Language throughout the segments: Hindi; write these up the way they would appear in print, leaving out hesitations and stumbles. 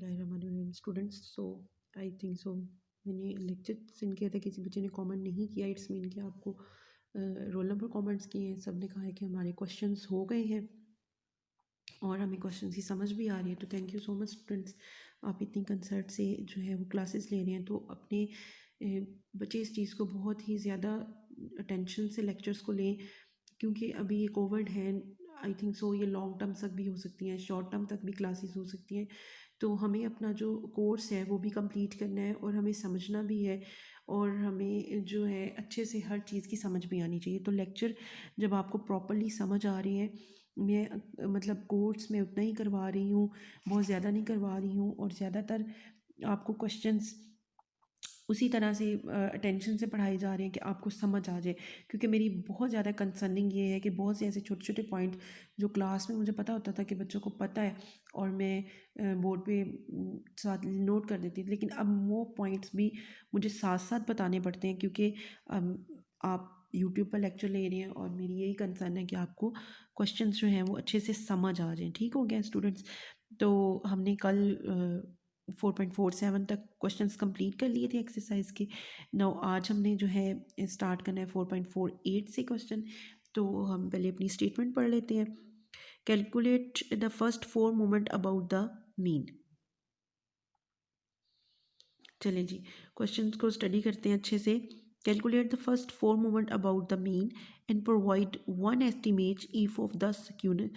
बिस्मिल्लाहिर्रहमानिर्रहीम students. So I think so मैंने लेक्चर सेंड किया था, किसी बच्चे ने कमेंट नहीं किया। इट्स मीन कि आपको रोल नंबर कमेंट्स किए हैं। सब ने कहा है कि हमारे क्वेश्चंस हो गए हैं और हमें क्वेश्चन की समझ भी आ रही है। तो thank you so much students, आप इतनी कंसर्ट से जो है वो क्लासेस ले रहे हैं। तो अपने बच्चे इस चीज़ को बहुत ही ज़्यादा अटेंशन से लेक्चर्स को लें, क्योंकि अभी ये कोविड है। आई थिंक सो ये लॉन्ग टर्म तक भी हो सकती हैं, शॉर्ट टर्म तक भी क्लासेस हो सकती हैं। तो हमें अपना जो कोर्स है वो भी कंप्लीट करना है और हमें समझना भी है, और हमें जो है अच्छे से हर चीज़ की समझ भी आनी चाहिए। तो लेक्चर जब आपको प्रॉपरली समझ आ रहे हैं, मैं मतलब कोर्स में उतना ही करवा रही हूँ, बहुत ज़्यादा नहीं करवा रही हूँ, और ज़्यादातर आपको क्वेश्चंस उसी तरह से अटेंशन से पढ़ाए जा रहे हैं कि आपको समझ आ जाए। क्योंकि मेरी बहुत ज़्यादा कंसर्निंग ये है कि बहुत से ऐसे छोटे छोटे पॉइंट जो क्लास में मुझे पता होता था कि बच्चों को पता है और मैं बोर्ड पे साथ नोट कर देती थी, लेकिन अब वो पॉइंट्स भी मुझे साथ साथ बताने पड़ते हैं, क्योंकि आप यूट्यूब पर लेक्चर ले रहे हैं और मेरी यही कंसर्न है कि आपको क्वेश्चंस जो हैं वो अच्छे से समझ आ जाएं। ठीक हो गया स्टूडेंट्स? तो हमने कल 4.47 तक क्वेश्चंस कंप्लीट कर लिए थे एक्सरसाइज के। नाउ आज हमने जो है स्टार्ट करना है 4.48 से क्वेश्चन। तो हम पहले अपनी स्टेटमेंट पढ़ लेते हैं। Calculate the first 4 moment about the mean. चलें जी, क्वेश्चन को स्टडी करते हैं अच्छे से। Calculate the first 4 moment about the mean and provide one estimate if of the skew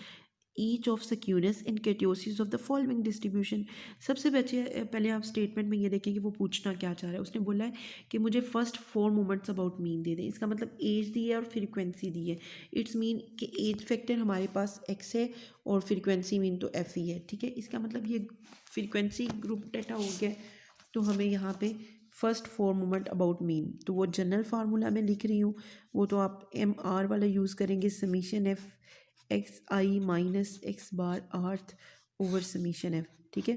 each of skewness in kurtosis of the following distribution. सबसे पहले आप स्टेटमेंट में ये देखें कि वो पूछना क्या चाह रहा है। उसने बोला है कि मुझे first 4 moments about mean they दें। इसका मतलब एज दी है और फ्रीक्वेंसी दी है। इट्स मीन कि एज फैक्टर हमारे पास एक्स है और फ्रीक्वेंसी मीन तो एफ ही है। ठीक है, इसका मतलब ये फ्रीक्वेंसी ग्रुप डेटा हो गया। तो हमें यहाँ पे फर्स्ट 4 मोमेंट अबाउट मीन, तो वो जनरल फार्मूला मैं लिख रही हूँ, वो तो आप एम आर वाला यूज़ करेंगे, समीशन एफ एक्स आई माइनस एक्स बार आर्थ ओवर समीशन एफ। ठीक है,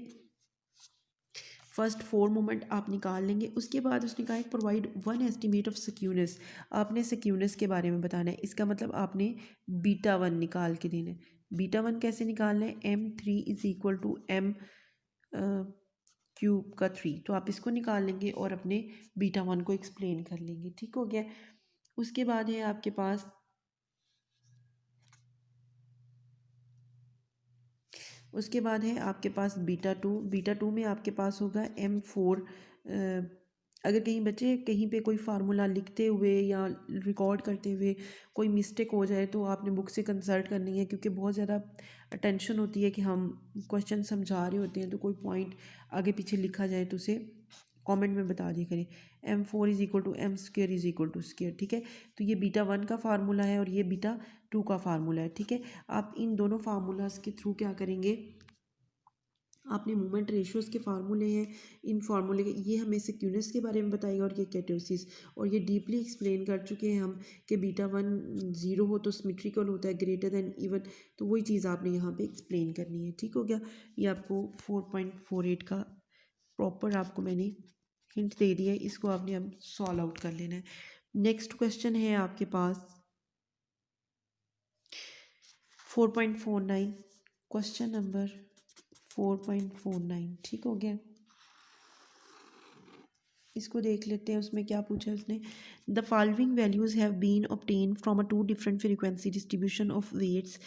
फर्स्ट 4 मोमेंट आप निकाल लेंगे। उसके बाद उसने कहा है प्रोवाइड वन एस्टिमेट ऑफ सिक्यूनेस। आपने सिक्यूनेस के बारे में बताना है। इसका मतलब आपने बीटा 1 निकाल के देना है। बीटा 1 कैसे निकालना है? M3 is equal to M cube का 3। तो आप इसको निकाल लेंगे और अपने बीटा 1 को एक्सप्लेन कर लेंगे। ठीक हो गया। उसके बाद है आपके पास बीटा 2। बीटा 2 में आपके पास होगा M4। अगर कहीं बच्चे कहीं पे कोई फार्मूला लिखते हुए या रिकॉर्ड करते हुए कोई मिस्टेक हो जाए तो आपने बुक से कंसल्ट करनी है, क्योंकि बहुत ज़्यादा टेंशन होती है कि हम क्वेश्चन समझा रहे होते हैं तो कोई पॉइंट आगे पीछे लिखा जाए तो उसे कमेंट में बता दिया करें। M4 is equal to M square is equal to square. ठीक है, तो ये बीटा 1 का फार्मूला है और ये बीटा 2 का फार्मूला है। ठीक है, आप इन दोनों फार्मूलाज के थ्रू क्या करेंगे, आपने मोमेंट रेशियोज के फार्मूले हैं, इन फार्मूले के ये हमें सिक्यूनेस के बारे में बताएगा और ये कैटोसिस, और ये डीपली एक्सप्लेन कर चुके हैं हम कि बीटा 1 0 हो तो सिमेट्रिकल होता है, ग्रेटर देन इवन। तो वही चीज़ आपने यहाँ पे एक्सप्लेन करनी है। ठीक हो गया, ये आपको 4.48 का प्रॉपर आपको मैंने हिंट दे दिया है। इसको आपने अब सॉल्व आउट कर लेना है। नेक्स्ट क्वेश्चन है आपके पास 4.49, क्वेश्चन नंबर 4.49। ठीक हो गया, इसको देख लेते हैं। उसमें क्या पूछा है उसने? The following values have been obtain from a 2 different frequency distribution of weights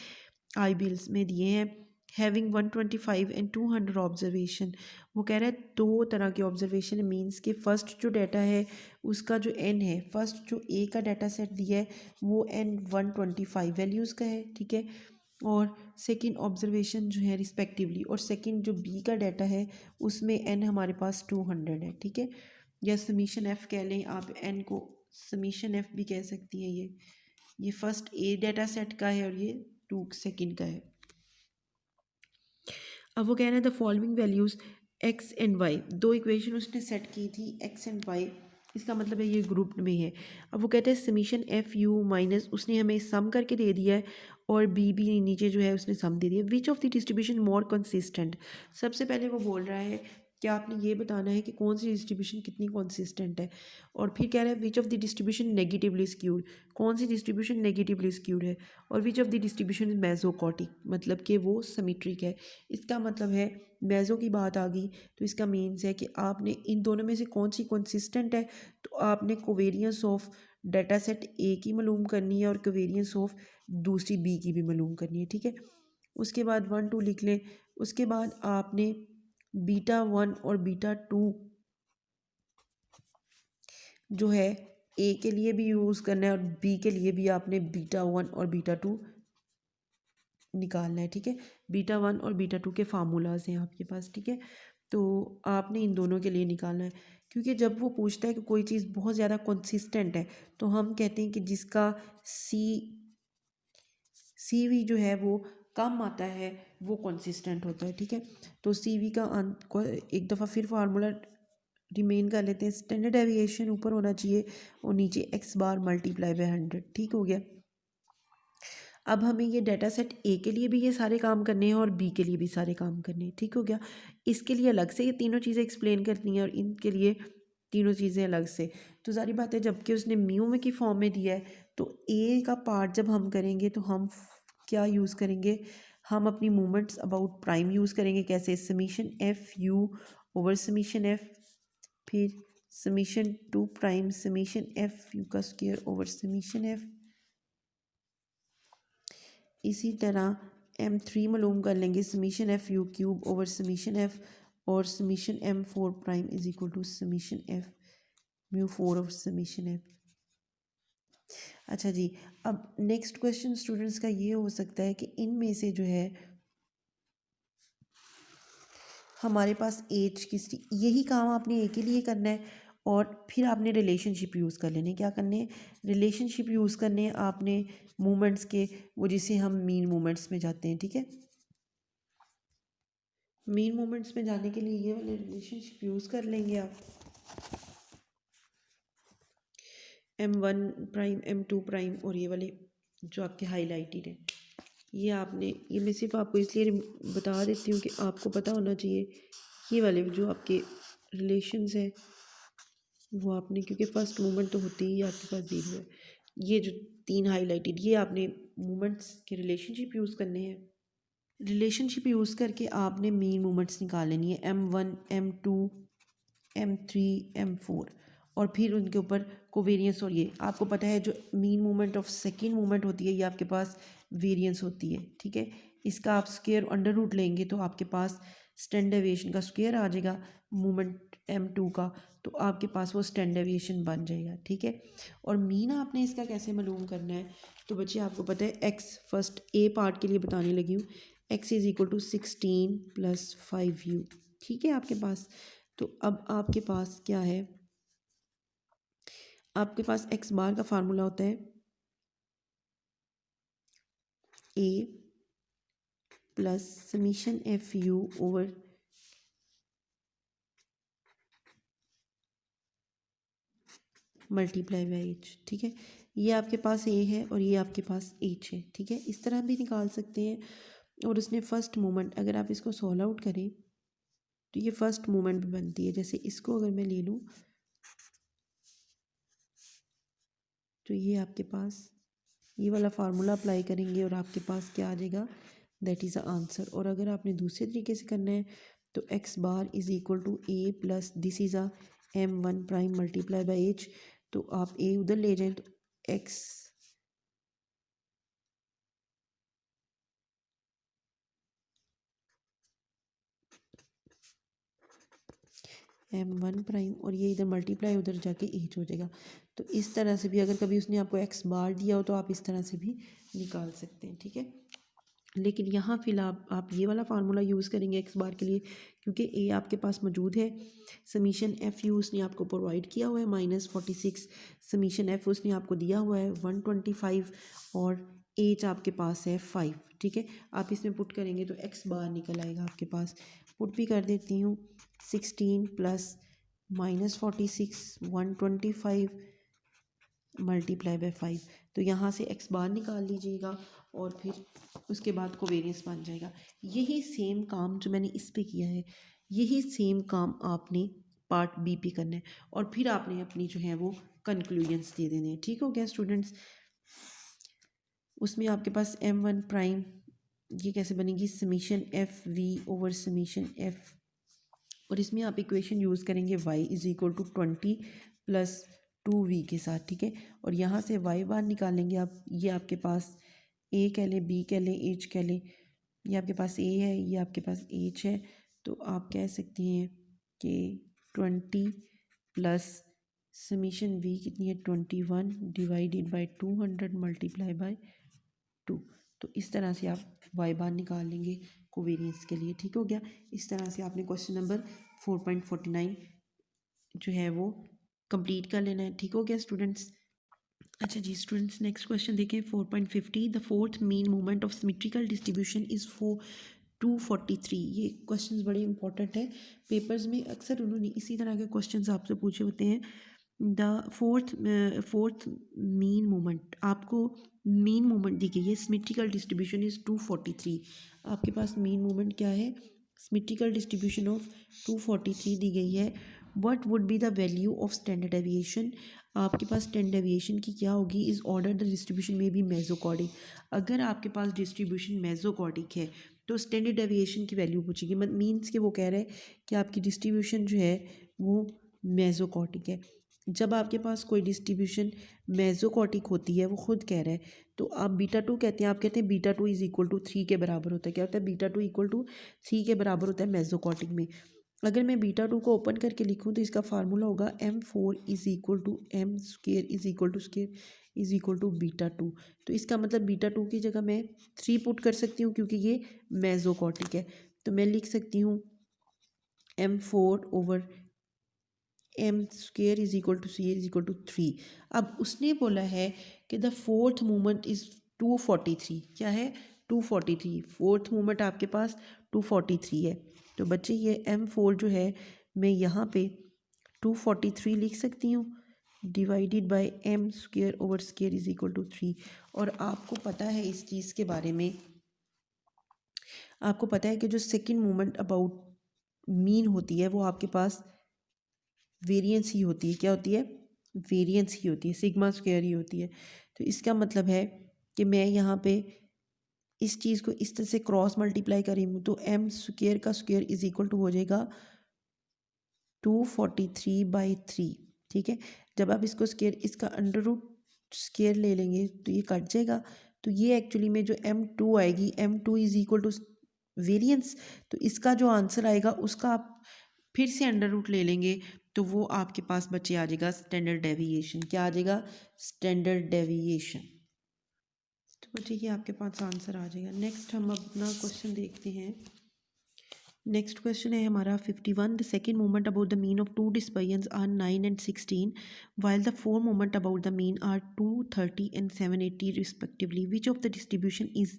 I bills में दिए हैं, हैविंग 125 एंड 200 ऑब्जर्वेशन। वो कह रहा है 2 तरह के ऑब्जर्वेशन है। मीन्स के फर्स्ट जो डाटा है उसका जो एन है, फर्स्ट जो ए का डाटा सेट दिया है वो एन 125 वैल्यूज़ का है। ठीक है, और सेकंड ऑब्जर्वेशन जो है रिस्पेक्टिवली, और सेकंड जो बी का डाटा है उसमें एन हमारे पास 200 है। ठीक है, या समीशन एफ कह लें आप, एन को समीशन एफ भी कह सकती हैं। ये फर्स्ट ए डाटा सेट का है और ये 2 सेकंड का है। अब वो कह रहे हैं the following values X and Y, 2 equation उसने सेट की थी एक्स एंड वाई, इसका मतलब है ये ग्रुप में है। अब वो कहते हैं समीशन एफ यू माइनस, उसने हमें सम करके दे दिया है, और बी भी नीचे जो है उसने सम दे दिया। विच of the distribution more consistent. सबसे पहले वो बोल रहा है कि आपने ये बताना है कि कौन सी डिस्ट्रीब्यूशन कितनी कंसिस्टेंट है। और फिर कह रहा है which of the distribution negatively skewed, कौन सी डिस्ट्रीब्यूशन नेगेटिवली स्क्यूड है। और which of the distribution is mesokurtic, मतलब कि वो सिमेट्रिक है। इसका मतलब है मेसो की बात आ गई तो इसका मीन्स है कि आपने इन दोनों में से कौन सी कंसिस्टेंट है, तो आपने कोवेरियंस ऑफ डाटा सेट ए की मालूम करनी है और कोवेरियंस ऑफ दूसरी बी की भी मालूम करनी है, ठीक है। उसके बाद 1 2 लिख लें। उसके बाद आपने बीटा 1 और बीटा 2 जो है ए के लिए भी यूज़ करना है और बी के लिए भी आपने बीटा 1 और बीटा 2 निकालना है, ठीक है। बीटा 1 और बीटा 2 के फार्मूलाज हैं आपके पास, ठीक है। तो आपने इन दोनों के लिए निकालना है, क्योंकि जब वो पूछता है कि कोई चीज़ बहुत ज़्यादा कंसिस्टेंट है तो हम कहते हैं कि जिसका सी वी जो है वो कम आता है वो कंसिस्टेंट होता है, ठीक है। तो सी वी का एक दफ़ा फिर फार्मूला रिमेन कर लेते हैं। स्टैंडर्ड डेविएशन ऊपर होना चाहिए और नीचे एक्स बार मल्टीप्लाई बाय 100, ठीक हो गया। अब हमें ये डाटा सेट ए के लिए भी ये सारे काम करने हैं और बी के लिए भी सारे काम करने हैं, ठीक हो गया। इसके लिए अलग से ये तीनों चीज़ें एक्सप्लेन करनी है और इनके लिए तीनों चीज़ें अलग से। तो सारी बात है, जबकि उसने म्यू में की फॉर्म में दिया है तो ए का पार्ट जब हम करेंगे तो हम क्या यूज़ करेंगे, हम अपनी मूवमेंट्स अबाउट प्राइम यूज़ करेंगे। कैसे, summation F U over summation F, फिर summation two prime summation F U का स्क्वायर ओवर समीशन एफ। इसी तरह M3 मालूम कर लेंगे, summation F U cube over summation F, और summation M4 prime is equal to summation F mu 4 over summation F. अच्छा जी, अब नेक्स्ट क्वेश्चन स्टूडेंट्स का ये हो सकता है कि इनमें से जो है हमारे पास एज किसी, यही काम आपने ए के लिए करना है और फिर आपने रिलेशनशिप यूज़ कर लेने, क्या करने हैं, रिलेशनशिप यूज़ करने हैं आपने मूवमेंट्स के, वो जिसे हम मीन मूवमेंट्स में जाते हैं, ठीक है। मीन मूवमेंट्स में जाने के लिए ये वाले रिलेशनशिप यूज़ कर लेंगे आप। M1 प्राइम M2 प्राइम और ये वाले जो आपके हाईलाइटेड हैं, ये आपने, ये मैं सिर्फ आपको इसलिए बता देती हूँ कि आपको पता होना चाहिए। ये वाले जो आपके रिलेशंस हैं वो आपने, क्योंकि फर्स्ट मूवमेंट तो होती ही आपके पास जीरो है, ये जो 3 हाईलाइटेड ये आपने मूवमेंट्स के रिलेशनशिप यूज़ करने हैं। रिलेशनशिप यूज़ करके आपने मीन मूवमेंट्स निकाल लेनी है, M1 M2 M3 M4, और फिर उनके ऊपर कोवेरियंस। और ये आपको पता है जो mean movement of second movement होती है ये आपके पास वेरियंस होती है, ठीक है। इसका आप स्क्वायर अंडर रूट लेंगे तो आपके पास स्टैंडर्ड डेविएशन का स्क्वायर आ जाएगा मूवमेंट M2 का, तो आपके पास वो स्टैंडर्ड डेविएशन बन जाएगा, ठीक है। और मीन आपने इसका कैसे मालूम करना है, तो बच्चे आपको पता है एक्स, फर्स्ट ए पार्ट के लिए बताने लगी हूँ, x is equal to 16 + 5u, ठीक है आपके पास। तो अब आपके पास क्या है, आपके पास एक्स बार का फार्मूला होता है A plus summation F U over multiply by H, ठीक है। ये आपके पास ए है और ये आपके पास एच है, ठीक है। इस तरह भी निकाल सकते हैं। और उसने फर्स्ट मोमेंट, अगर आप इसको सॉल्व आउट करें तो ये फर्स्ट मोमेंट भी बनती है। जैसे इसको अगर मैं ले लूँ तो ये आपके पास ये वाला फार्मूला अप्लाई करेंगे और आपके पास क्या आ जाएगा, दैट इज़ द आंसर। और अगर आपने दूसरे तरीके से करना है तो X bar is equal to A plus this is a M1 prime multiply by H, तो आप ए उधर ले जाएं तो एक्स M1 प्राइम और ये इधर मल्टीप्लाई उधर जाके एच हो जाएगा। तो इस तरह से भी अगर कभी उसने आपको एक्स बार दिया हो तो आप इस तरह से भी निकाल सकते हैं, ठीक है। लेकिन यहाँ फिलहाल आप ये वाला फार्मूला यूज़ करेंगे एक्स बार के लिए, क्योंकि ए आपके पास मौजूद है। समीशन एफ यू उसने आपको प्रोवाइड किया हुआ है -46, समीशन एफ उसने आपको दिया हुआ है 125 और एच आपके पास है 5, ठीक है। आप इसमें पुट करेंगे तो एक्स बार निकल आएगा आपके पास। पुट भी कर देती हूँ, 16 + -46 125 मल्टीप्लाई बाय 5, तो यहाँ से एक्स बार निकाल लीजिएगा और फिर उसके बाद कोवेरियंस बन जाएगा। यही सेम काम जो मैंने इस पे किया है यही सेम काम आपने पार्ट बी पे करना है और फिर आपने अपनी जो है वो कंक्लूजन्स दे देने हैं। ठीक हो गया स्टूडेंट्स। उसमें आपके पास m1 प्राइम ये कैसे बनेगी, summation F V over summation F, और इसमें आप इक्वेशन यूज़ करेंगे y is equal to 20 plus 2v के साथ। ठीक है, और यहाँ से y बार निकालेंगे आप, ये आपके पास a कह लें, b कह लें, h कह लें, ये आपके पास a है, ये आपके पास h है, तो आप कह सकते हैं कि 20 प्लस समीशन v कितनी है 21 डिवाइडेड बाई 200 मल्टीप्लाई बाई 2। तो इस तरह से आप y बार निकाल लेंगे कोवेरियंस के लिए। ठीक हो गया। इस तरह से आपने क्वेश्चन नंबर 4.49 जो है वो कंप्लीट कर लेना है। ठीक हो गया स्टूडेंट्स। अच्छा जी स्टूडेंट्स, नेक्स्ट क्वेश्चन देखें 4.50। The fourth mean moment of symmetrical distribution is 243। ये क्वेश्चंस बड़े इंपॉर्टेंट है, पेपर्स में अक्सर उन्होंने इसी तरह के क्वेश्चंस आपसे पूछे होते हैं। द फोर्थ मीन मोमेंट, आपको मीन मोमेंट दी गई है, सिमेट्रिकल डिस्ट्रीब्यूशन इज़ 243। आपके पास मीन मोमेंट क्या है, सिमेट्रिकल डिस्ट्रीब्यूशन ऑफ 243 दी गई है। What would be the value of standard deviation, आपके पास स्टैंडर्ड डेविएशन की क्या होगी, इज़ ऑर्डर द डिस्ट्रीब्यूशन में भी मेसोकॉर्डिक। अगर आपके पास डिस्ट्रीब्यूशन मेसोकॉर्डिक है तो स्टैंडर्ड डेविएशन की वैल्यू पूछेगी, मीन्स कि वो कह रहे हैं कि आपकी डिस्ट्रीब्यूशन जो है वो मेसोकॉर्डिक है। जब आपके पास कोई डिस्ट्रीब्यूशन मेसोकॉर्डिक होती है, वो खुद कह रहा है, तो आप बीटा टू कहते हैं, आप कहते हैं beta two is equal to 3 के बराबर होता है। क्या होता है, बीटा टू इक्वल टू 3 के बराबर होता है मेसोकॉर्डिक में। अगर मैं बीटा टू को ओपन करके लिखूं तो इसका फार्मूला होगा m4 is equal to m square is equal to square is equal to beta two. तो इसका मतलब बीटा टू की जगह मैं 3 पुट कर सकती हूँ क्योंकि ये मेसोकॉर्डिक है। तो मैं लिख सकती हूँ m4 over M square is equal to C is equal to 3। अब उसने बोला है कि द फोर्थ मूवमेंट इज़ 243। क्या है, 243। फोर्थ मूवमेंट आपके पास 243 है। तो बच्चे ये m4 जो है मैं यहाँ पे 243 लिख सकती हूँ divided by M square over square is equal to 3। और आपको पता है इस चीज़ के बारे में, आपको पता है कि जो सेकंड मूवमेंट अबाउट मीन होती है वो आपके पास वेरिएंस ही होती है। क्या होती है, वेरिएंस ही होती है, सिग्मा स्क्वायर ही होती है। तो इसका मतलब है कि मैं यहाँ पे इस चीज़ को इस तरह से क्रॉस मल्टीप्लाई करी हूँ तो एम स्क्वायर का स्क्वायर इज इक्वल टू हो जाएगा 243/3। ठीक है, जब आप इसको स्क्वायर, इसका अंडर रूट स्क्वायर ले लेंगे तो ये कट जाएगा। तो ये एक्चुअली में जो m2 आएगी, m2 is equal to variance. तो इसका जो आंसर आएगा उसका आप फिर से अंडर रूट ले लेंगे तो वो आपके पास बच्चे आ जाएगा स्टैंडर्ड डेविएशन। क्या आ जाएगा, स्टैंडर्ड डेविएशन। तो बच्चे ये आपके पास आंसर आ जाएगा। नेक्स्ट हम अपना क्वेश्चन देखते हैं। नेक्स्ट क्वेश्चन है हमारा 51। The second moment about the mean of two dispersions are 9 and 16 while the four moment about the mean are 230 and 780 respectively. Which of the distribution is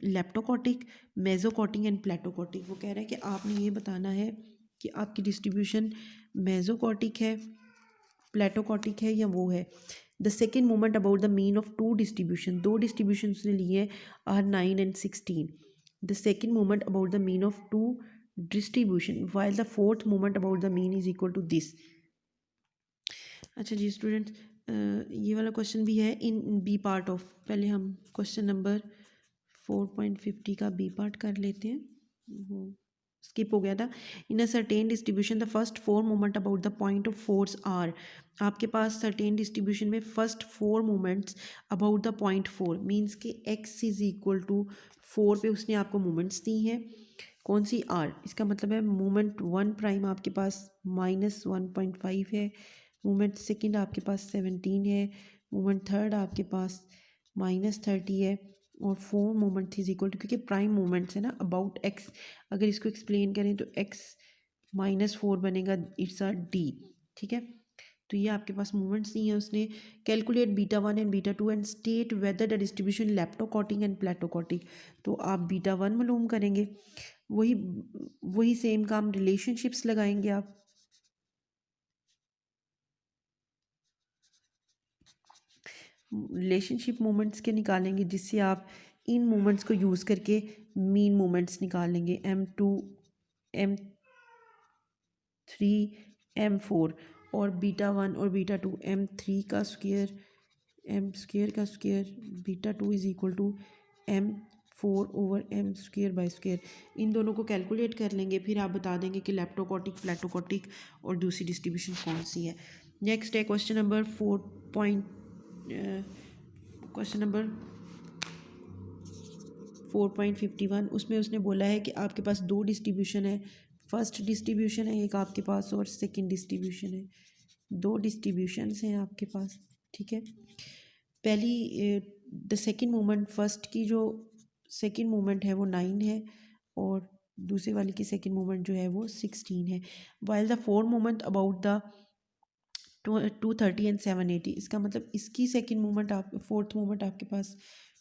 leptokurtic, mesokurtic and platykurtic. वो कह रहा है कि आपने ये बताना है कि आपकी डिस्ट्रीब्यूशन मेसोकॉटिक है, प्लेटोकॉटिक है या वो है। The second moment about the mean of two distribution, दो डिस्ट्रीब्यूशन उसने लिए are 9 and 16। The second moment about the mean of two distribution while the fourth moment about the mean is equal to this. अच्छा जी स्टूडेंट्स, ये वाला क्वेश्चन भी है इन बी पार्ट ऑफ। पहले हम क्वेश्चन नंबर 4.50 का बी पार्ट कर लेते हैं, वो स्किप हो गया था। In a certain distribution the first four moment about the point of force are. आपके पास सर्टेन डिस्ट्रीब्यूशन में first four moments about the point 4 means के x इज इक्वल टू 4 पे उसने आपको मोमेंट्स दी हैं। कौन सी, आर। इसका मतलब है मोमेंट 1 प्राइम आपके पास -1.5 है, मोमेंट सेकंड आपके पास 17 है, मोमेंट थर्ड आपके पास -30 है, और 4 मोमेंट इज इक्वल टू, क्योंकि प्राइम मोमेंट्स है ना, अबाउट एक्स। अगर इसको एक्सप्लेन करें तो x -4 बनेगा, इट्स अ डी। ठीक है, तो ये आपके पास मोमेंट्स नहीं है। उसने calculate beta 1 and beta 2 and state whether the distribution leptokurtic and platykurtic. तो आप बीटा 1 मालूम करेंगे, वही वही सेम काम रिलेशनशिप्स लगाएंगे आप। रिलेशनशिप मोमेंट्स के निकालेंगे जिससे आप इन मोमेंट्स को यूज़ करके मीन मोमेंट्स निकाल लेंगे। m2 M3 M4 और β1 और β2 M3 का स्क्वायर M² का square β2 is equal to M4/M²/²। इन दोनों को कैलकुलेट कर लेंगे, फिर आप बता देंगे कि लेप्टोकोटिक, प्लेटोकोटिक और दूसरी डिस्ट्रीब्यूशन कौन सी है। नेक्स्ट है क्वेश्चन नंबर 4.51। उसमें उसने बोला है कि आपके पास दो डिस्ट्रीब्यूशन है, फर्स्ट डिस्ट्रीब्यूशन है एक आपके पास और सेकंड डिस्ट्रीब्यूशन है। दो डिस्ट्रीब्यूशंस हैं आपके पास, ठीक है। पहली द सेकंड मोमेंट, फर्स्ट की जो सेकंड मोमेंट है वो 9 है और दूसरे वाली की सेकंड मोमेंट जो है वो 16 है। While the four moment about the 230 and 780। इसका मतलब इसकी सेकंड मोमेंट, आप फोर्थ मोमेंट आपके पास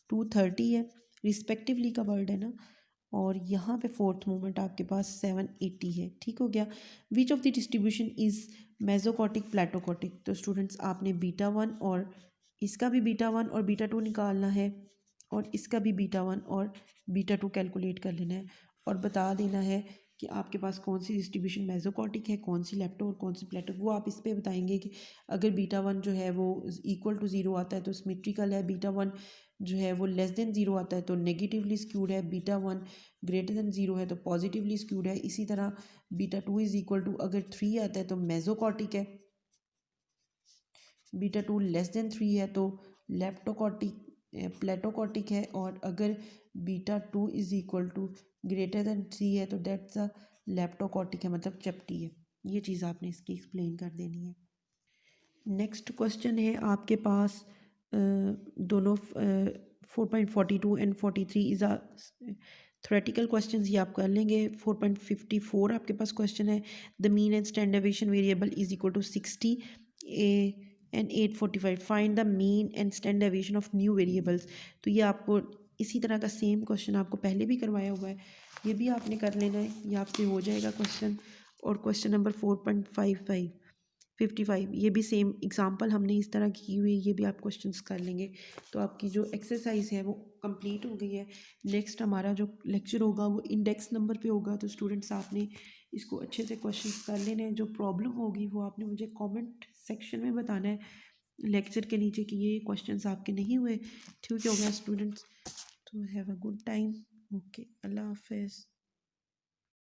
230 है, रिस्पेक्टिवली का वर्ड है ना, और यहाँ पे फोर्थ मोमेंट आपके पास 780 है। ठीक हो गया। Which of the distribution is mesokurtic platykurtic. तो स्टूडेंट्स आपने β1 और इसका भी β1 और β2 निकालना है और इसका भी β1 और β2 कैलकुलेट कर लेना है और बता देना है कि आपके पास कौन सी डिस्ट्रीब्यूशन मेसोकोटिक है, कौन सी लेप्टो और कौन सी प्लेटो। वो आप इस पे बताएंगे कि अगर β1 जो है वो इक्वल टू 0 आता है तो सिमेट्रिकल है, β1 जो है वो लेस देन 0 आता है तो नेगेटिवली स्क्यूड है, β1 ग्रेटर देन 0 है तो पॉजिटिवली स्क्यूड है। इसी तरह β2 इज़ इक्वल टू अगर 3 आता है तो मेसोकोटिक है, β2 लेस देन 3 है तो लेप्टोकोटिक प्लेटोकोटिक है, और अगर β2 is equal to greater than 3 है तो दैट्स अ लेप्टोकोटिक है, मतलब चपटी है। ये चीज़ आपने इसकी एक्सप्लेन कर देनी है। नेक्स्ट क्वेश्चन है आपके पास दोनों 4.42 and 43 is a theoretical question, ये आप कर लेंगे। 4.54 आपके पास क्वेश्चन है, the mean and standard deviation variable is equal to 60 and 845, find the mean and standard deviation of new variables. तो ये आपको इसी तरह का सेम क्वेश्चन आपको पहले भी करवाया हुआ है, ये भी आपने कर लेना है, ये आपसे हो जाएगा क्वेश्चन। और क्वेश्चन नंबर 4.55 ये भी सेम एग्जांपल हमने इस तरह की हुई, ये भी आप क्वेश्चंस कर लेंगे। तो आपकी जो एक्सरसाइज है वो कंप्लीट हो गई है। नेक्स्ट हमारा जो लेक्चर होगा वो इंडेक्स नंबर पे होगा, तो स्टूडेंट्स आपने इसको अच्छे से क्वेश्चंस कर लेने हैं। जो प्रॉब्लम होगी वो आपने मुझे कमेंट सेक्शन में बताना है लेक्चर के नीचे कि ये क्वेश्चंस आपके नहीं हुए। ठीक हो गया स्टूडेंट्स, तो have a good time. Okay, अल्लाह हाफिज़।